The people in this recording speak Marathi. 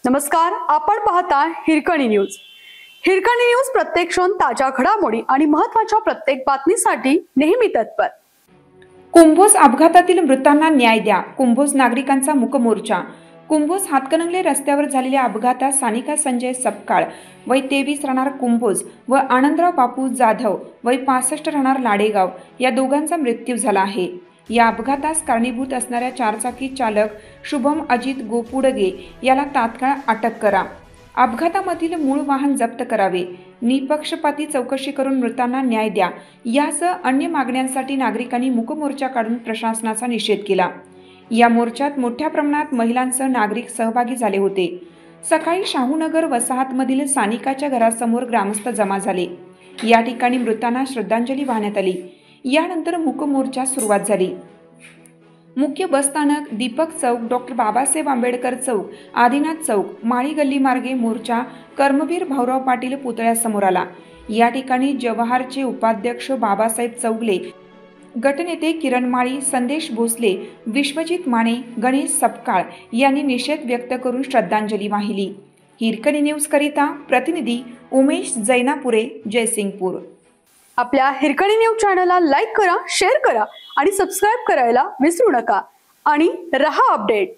नमस्कार, आपण पाहता हिरकणी न्यूज। हिरकणी न्यूज प्रत्येक क्षण ताज्या घडामोडी आणि महत्त्वाच्या प्रत्येक बातमीसाठी नेहमी तत्पर। कुंभोज अपघातातील मृतांना न्याय द्या, कुंभोज नागरिकांचा मूक मोर्चा। कुंभोज हातकणंगले रस्त्यावर झालेल्या अपघातात सानिका संजय सपकाळ वय 23 राहणार कुंभोज व आनंदराव बापू जाधव वय 65 राहणार लाडेगाव या दोघांचा मृत्यू झाला आहे। या अपघातास कारणीभूत असणाऱ्या चारचाकी चालक शुभम अजित गोपुडगे याला तात्काळ अटक करा, अपघातामधील मूळ वाहन जप्त करावे, निपक्षपाती चौकशी करून मृतांना न्याय द्या यासह अन्य मागण्यांसाठी नागरिकांनी मूक मोर्चा काढून प्रशासनाचा निषेध केला। या मोर्चात मोठ्या प्रमाणात महिलांसह नागरिक सहभागी झाले होते। सकाळी शाहूनगर वसाहतमधील सानिकाच्या घरासमोर ग्रामस्थ जमा झाले। या ठिकाणी मृतांना श्रद्धांजली वाहण्यात आली। यानंतर मूक मोर्चा सुरुवात झाली। मुख्य बसस्थानक, दीपक चौक, डॉक्टर बाबासाहेब आंबेडकर चौक, आदिनाथ चौक, माळी गल्ली मार्गे मोर्चा कर्मवीर भाऊराव पाटील पुतळ्यासमोर आला। या ठिकाणी जवाहरचे उपाध्यक्ष बाबासाहेब चौगले, गटनेते किरण माळी, संदेश भोसले, विश्वजित माने, गणेश सपकाळ यांनी निषेध व्यक्त करून श्रद्धांजली वाहिली। हिरकणी न्यूज करिता प्रतिनिधी उमेश जैनापुरे, जयसिंगपूर। आपल्या हिरकणी न्यूज चॅनलला लाईक करा, शेअर करा आणि सबस्क्राइब करायला विसरू नका आणि रहा अपडेट।